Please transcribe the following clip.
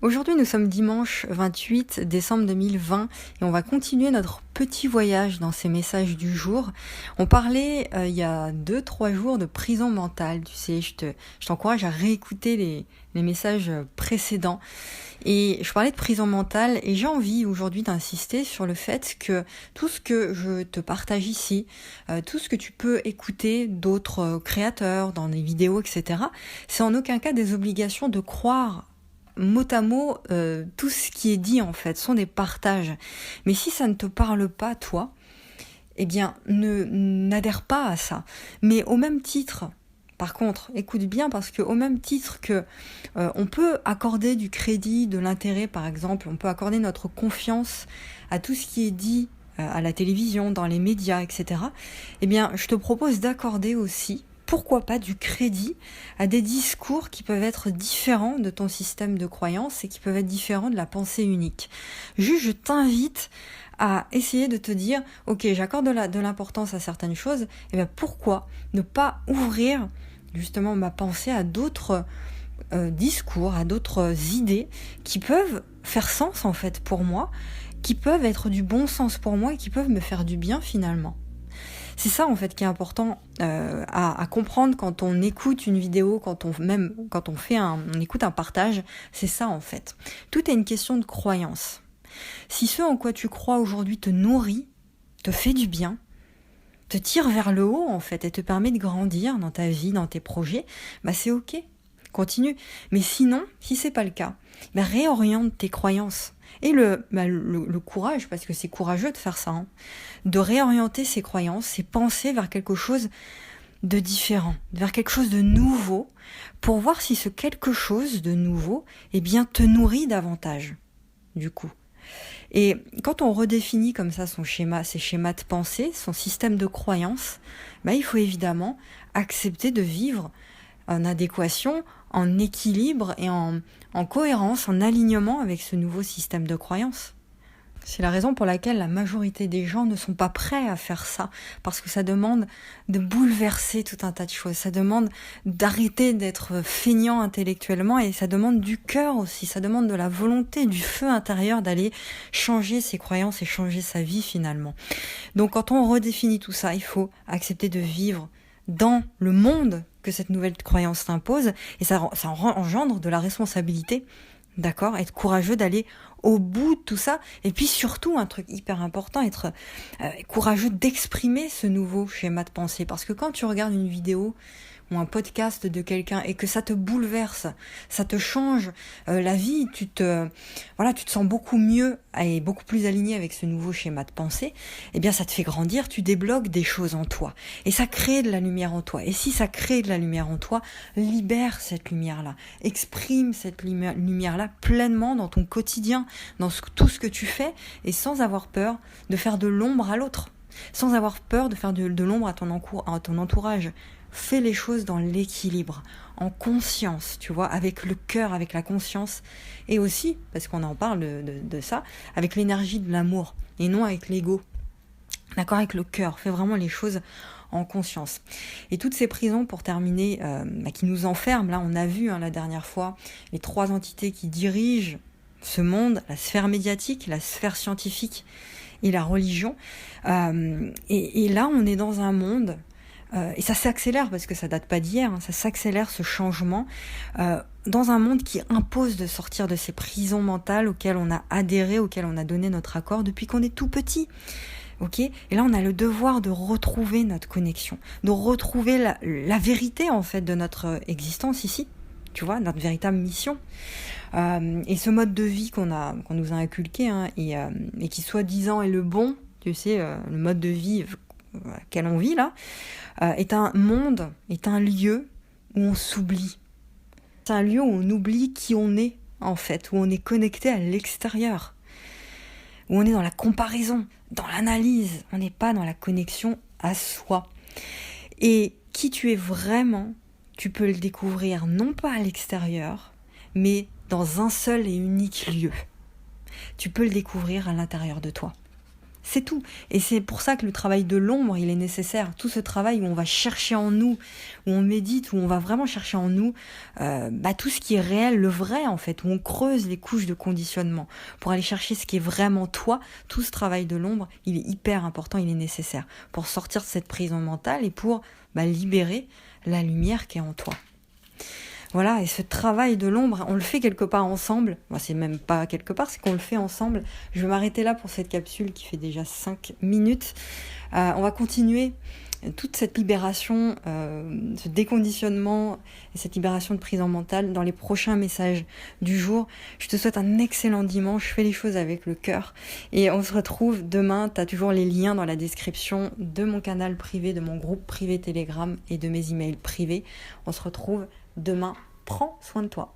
Aujourd'hui, nous sommes dimanche 28 décembre 2020 et on va continuer notre petit voyage dans ces messages du jour. On parlait il y a 2-3 jours de prison mentale. Tu sais, je t'encourage à réécouter les messages précédents. Et je parlais de prison mentale et j'ai envie aujourd'hui d'insister sur le fait que tout ce que je te partage ici, tout ce que tu peux écouter d'autres créateurs dans des vidéos, etc., c'est en aucun cas des obligations de croire mot à mot, tout ce qui est dit en fait sont des partages. Mais si ça ne te parle pas, toi, eh bien, n'adhère pas à ça. Mais au même titre, par contre, écoute bien, parce que au même titre que on peut accorder du crédit, de l'intérêt, par exemple, on peut accorder notre confiance à tout ce qui est dit à la télévision, dans les médias, etc. Eh bien, je te propose d'accorder aussi, pourquoi pas, du crédit à des discours qui peuvent être différents de ton système de croyance et qui peuvent être différents de la pensée unique. Juste, je t'invite à essayer de te dire, ok, j'accorde de l'importance à certaines choses, et bien pourquoi ne pas ouvrir justement ma pensée à d'autres discours, à d'autres idées qui peuvent faire sens en fait pour moi, qui peuvent être du bon sens pour moi et qui peuvent me faire du bien finalement. C'est ça en fait qui est important à comprendre quand on écoute une vidéo, quand on écoute un partage, c'est ça en fait. Tout est une question de croyance. Si ce en quoi tu crois aujourd'hui te nourrit, te fait du bien, te tire vers le haut en fait et te permet de grandir dans ta vie, dans tes projets, bah c'est ok, continue. Mais sinon, si c'est pas le cas, bah réoriente tes croyances. Et le courage, parce que c'est courageux de faire ça, hein, de réorienter ses croyances, ses pensées vers quelque chose de différent, vers quelque chose de nouveau, pour voir si ce quelque chose de nouveau, eh bien, te nourrit davantage, du coup. Et quand on redéfinit comme ça son schéma, ses schémas de pensée, son système de croyance, bah, il faut évidemment accepter de vivre en adéquation, en équilibre et en cohérence, en alignement avec ce nouveau système de croyance. C'est la raison pour laquelle la majorité des gens ne sont pas prêts à faire ça, parce que ça demande de bouleverser tout un tas de choses, ça demande d'arrêter d'être feignant intellectuellement et ça demande du cœur aussi, ça demande de la volonté, du feu intérieur d'aller changer ses croyances et changer sa vie finalement. Donc quand on redéfinit tout ça, il faut accepter de vivre dans le monde que cette nouvelle croyance t'impose et ça engendre de la responsabilité. D'accord, être courageux d'aller au bout de tout ça. Et puis surtout, un truc hyper important, être courageux d'exprimer ce nouveau schéma de pensée. Parce que quand tu regardes une vidéo ou un podcast de quelqu'un et que ça te bouleverse, ça te change la vie, tu te sens beaucoup mieux et beaucoup plus aligné avec ce nouveau schéma de pensée, eh bien ça te fait grandir, tu débloques des choses en toi. Et ça crée de la lumière en toi. Et si ça crée de la lumière en toi, libère cette lumière-là. Exprime cette lumière-là pleinement dans ton quotidien, dans tout ce que tu fais, et sans avoir peur de faire de l'ombre à l'autre. Sans avoir peur de faire de l'ombre à ton entourage. Fais les choses dans l'équilibre, en conscience, tu vois, avec le cœur, avec la conscience, et aussi, parce qu'on en parle de ça, avec l'énergie de l'amour, et non avec l'ego. D'accord, avec le cœur, fais vraiment les choses en conscience. Et toutes ces prisons, pour terminer, qui nous enferment, là on a vu la dernière fois, les 3 entités qui dirigent ce monde, la sphère médiatique, la sphère scientifique et la religion. Et là on est dans un monde... et ça s'accélère parce que ça date pas d'hier, ça s'accélère ce changement dans un monde qui impose de sortir de ces prisons mentales auxquelles on a adhéré, auxquelles on a donné notre accord depuis qu'on est tout petit. Ok ? Et là, on a le devoir de retrouver notre connexion, de retrouver la vérité en fait de notre existence ici. Tu vois, notre véritable mission. Et ce mode de vie qu'on nous a inculqué et qui soi-disant est le bon, tu sais, le mode de vie auquel on vit là, est un monde, est un lieu où on s'oublie. C'est un lieu où on oublie qui on est, en fait, où on est connecté à l'extérieur, où on est dans la comparaison, dans l'analyse, on n'est pas dans la connexion à soi. Et qui tu es vraiment, tu peux le découvrir non pas à l'extérieur, mais dans un seul et unique lieu. Tu peux le découvrir à l'intérieur de toi. C'est tout. Et c'est pour ça que le travail de l'ombre, il est nécessaire. Tout ce travail où on va chercher en nous, où on médite, où on va vraiment chercher en nous tout ce qui est réel, le vrai en fait, où on creuse les couches de conditionnement pour aller chercher ce qui est vraiment toi. Tout ce travail de l'ombre, il est hyper important, il est nécessaire pour sortir de cette prison mentale et pour libérer la lumière qui est en toi. Voilà, et ce travail de l'ombre, on le fait quelque part ensemble. C'est même pas quelque part, c'est qu'on le fait ensemble. Je vais m'arrêter là pour cette capsule qui fait déjà 5 minutes. On va continuer toute cette libération, ce déconditionnement et cette libération de prison mentale dans les prochains messages du jour. Je te souhaite un excellent dimanche. Fais les choses avec le cœur. Et on se retrouve demain. Tu as toujours les liens dans la description de mon canal privé, de mon groupe privé Telegram et de mes emails privés. On se retrouve demain. Prends soin de toi.